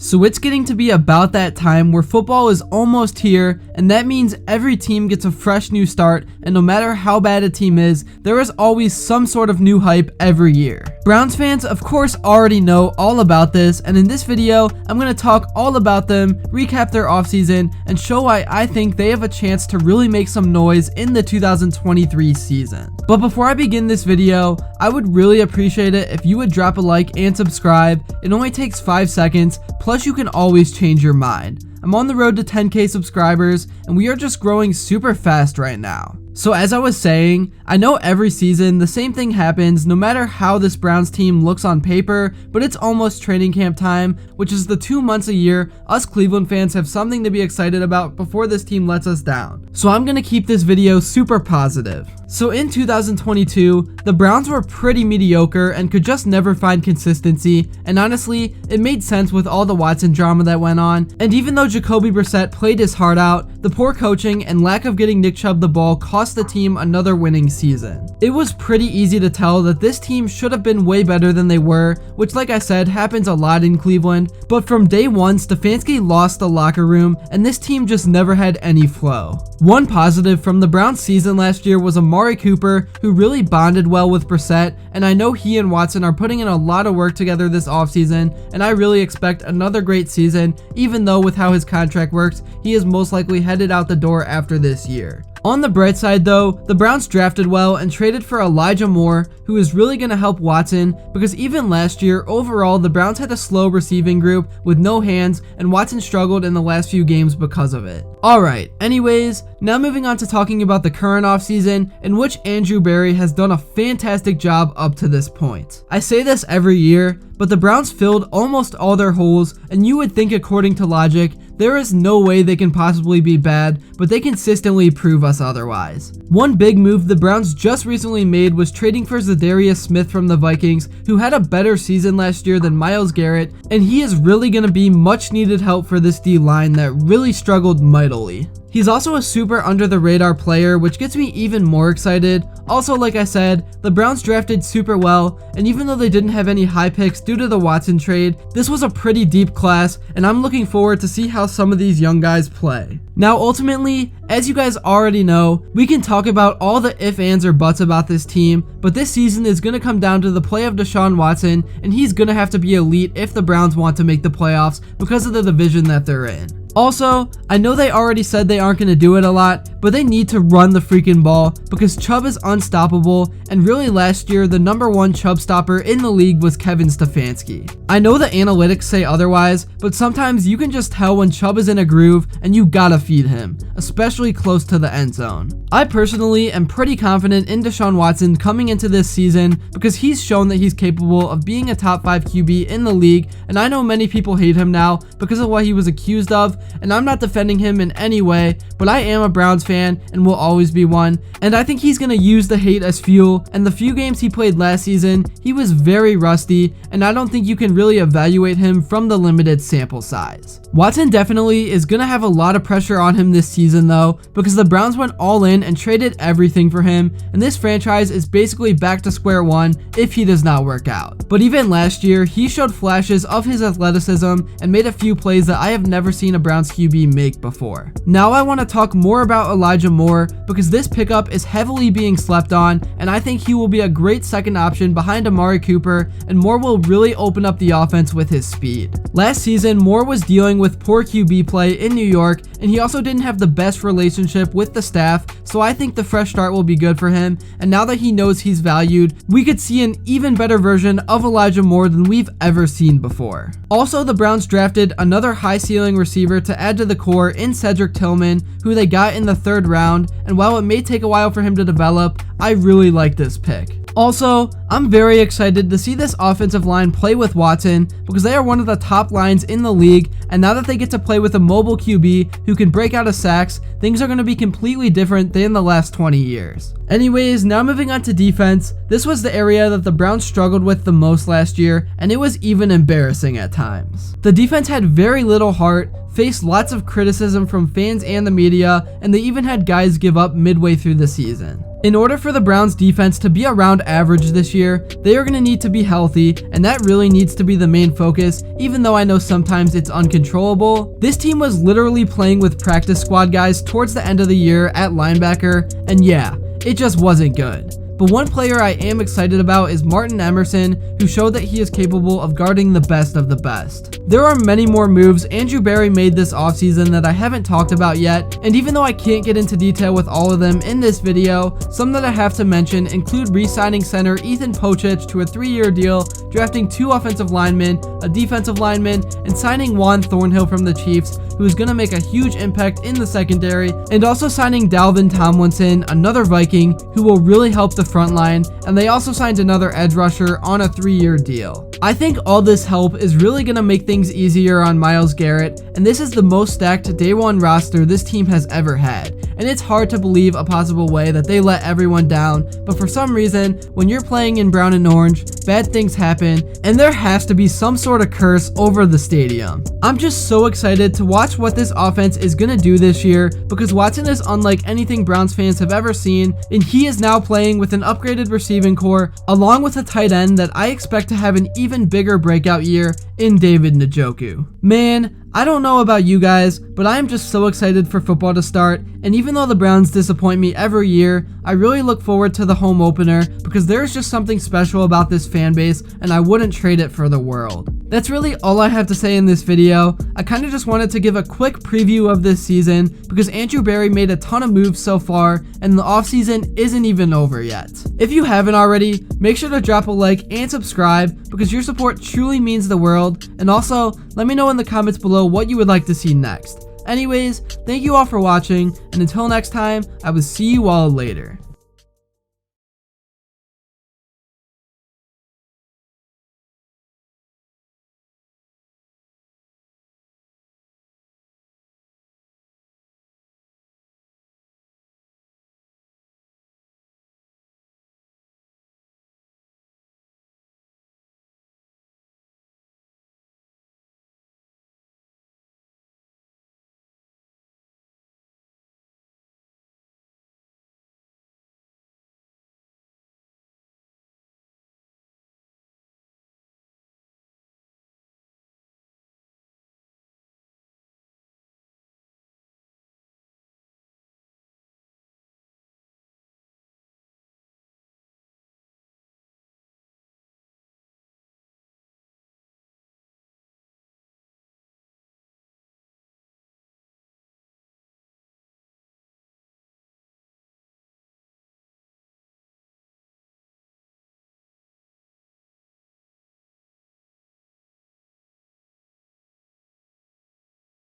So it's getting to be about that time where football is almost here, and that means every team gets a fresh new start, and no matter how bad a team is, there is always some sort of new hype every year. Browns fans of course already know all about this, and in this video I'm going to talk all about them, recap their offseason, and show why I think they have a chance to really make some noise in the 2023 season. But before I begin this video, I would really appreciate it if you would drop a like and subscribe. It only takes 5 seconds, plus you can always change your mind. I'm on the road to 10K subscribers, and we are just growing super fast right now. So as I was saying, I know every season the same thing happens no matter how this Browns team looks on paper, but it's almost training camp time, which is the 2 months a year us Cleveland fans have something to be excited about before this team lets us down. So I'm gonna keep this video super positive. So in 2022, the Browns were pretty mediocre and could just never find consistency, and honestly, it made sense with all the Watson drama that went on, and even though Jacoby Brissett played his heart out, the poor coaching and lack of getting Nick Chubb the ball cost the team another winning season. It was pretty easy to tell that this team should have been way better than they were, which like I said happens a lot in Cleveland, but from day one Stefanski lost the locker room and this team just never had any flow. One positive from the Browns season last year was Amari Cooper, who really bonded well with Brissett, and I know he and Watson are putting in a lot of work together this offseason, and I really expect another great season, even though with how his contract works, he is most likely headed out the door after this year. On the bright side though, the Browns drafted well and traded for Elijah Moore, who is really going to help Watson, because even last year, overall, the Browns had a slow receiving group with no hands, and Watson struggled in the last few games because of it. Alright, anyways, now moving on to talking about the current offseason, in which Andrew Berry has done a fantastic job up to this point. I say this every year, but the Browns filled almost all their holes, and you would think according to logic, there is no way they can possibly be bad, but they consistently prove us otherwise. One big move the Browns just recently made was trading for Zadarius Smith from the Vikings, who had a better season last year than Myles Garrett, and he is really going to be much needed help for this D-line that really struggled mightily. He's also a super under the radar player, which gets me even more excited. Also, like I said, the Browns drafted super well, and even though they didn't have any high picks due to the Watson trade, this was a pretty deep class, and I'm looking forward to see how some of these young guys play. Now ultimately, as you guys already know, we can talk about all the ifs, ands, or buts about this team, but this season is going to come down to the play of Deshaun Watson, and he's going to have to be elite if the Browns want to make the playoffs because of the division that they're in. Also, I know they already said they aren't going to do it a lot, but they need to run the freaking ball because Chubb is unstoppable, and really last year the #1 Chubb stopper in the league was Kevin Stefanski. I know the analytics say otherwise, but sometimes you can just tell when Chubb is in a groove and you gotta feed him, especially close to the end zone. I personally am pretty confident in Deshaun Watson coming into this season because he's shown that he's capable of being a top 5 QB in the league, and I know many people hate him now because of what he was accused of, and I'm not defending him in any way, but I am a Browns fan and will always be one, and I think he's going to use the hate as fuel, and the few games he played last season, he was very rusty, and I don't think you can really evaluate him from the limited sample size. Watson definitely is going to have a lot of pressure on him this season though, because the Browns went all in and traded everything for him, and this franchise is basically back to square one if he does not work out. But even last year, he showed flashes of his athleticism and made a few plays that I have never seen a Browns QB make before. Now I want to talk more about Elijah Moore because this pickup is heavily being slept on, and I think he will be a great second option behind Amari Cooper, and Moore will really open up the offense with his speed. Last season, Moore was dealing with poor QB play in New York, and he also didn't have the best relationship with the staff, so I think the fresh start will be good for him, and now that he knows he's valued, we could see an even better version of Elijah Moore than we've ever seen before. Also, the Browns drafted another high ceiling receiver to add to the core in Cedric Tillman, who they got in the 3rd round, and while it may take a while for him to develop, I really like this pick. Also, I'm very excited to see this offensive line play with Watson because they are one of the top lines in the league, and now that they get to play with a mobile QB who can break out of sacks, things are going to be completely different than the last 20 years. Anyways, now moving on to defense, this was the area that the Browns struggled with the most last year, and it was even embarrassing at times. The defense had very little heart, faced lots of criticism from fans and the media, and they even had guys give up midway through the season. In order for the Browns defense to be around average this year, they are going to need to be healthy, and that really needs to be the main focus, even though I know sometimes it's uncontrollable. This team was literally playing with practice squad guys towards the end of the year at linebacker, and yeah, it just wasn't good. But one player I am excited about is Martin Emerson, who showed that he is capable of guarding the best of the best. There are many more moves Andrew Berry made this offseason that I haven't talked about yet, and even though I can't get into detail with all of them in this video, some that I have to mention include re-signing center Ethan Pocic to a 3-year deal, drafting 2 offensive linemen, a defensive lineman, and signing Juan Thornhill from the Chiefs, who is going to make a huge impact in the secondary, and also signing Dalvin Tomlinson, another Viking, who will really help the front line, and they also signed another edge rusher on a 3-year deal. I think all this help is really going to make things easier on Myles Garrett, and this is the most stacked day 1 roster this team has ever had, and it's hard to believe a possible way that they let everyone down, but for some reason, when you're playing in brown and orange, bad things happen, and there has to be some sort of curse over the stadium. I'm just so excited to watch what this offense is going to do this year, because Watson is unlike anything Browns fans have ever seen, and he is now playing with an upgraded receiving core, along with a tight end that I expect to have an even bigger breakout year in David Njoku. Man, I don't know about you guys, but I am just so excited for football to start, and even though the Browns disappoint me every year, I really look forward to the home opener because there's just something special about this fan base, and I wouldn't trade it for the world. That's really all I have to say in this video. I kind of just wanted to give a quick preview of this season because Andrew Berry made a ton of moves so far, and the offseason isn't even over yet. If you haven't already, make sure to drop a like and subscribe because your support truly means the world, and also let me know in the comments below what you would like to see next. Anyways, thank you all for watching, and until next time, I will see you all later.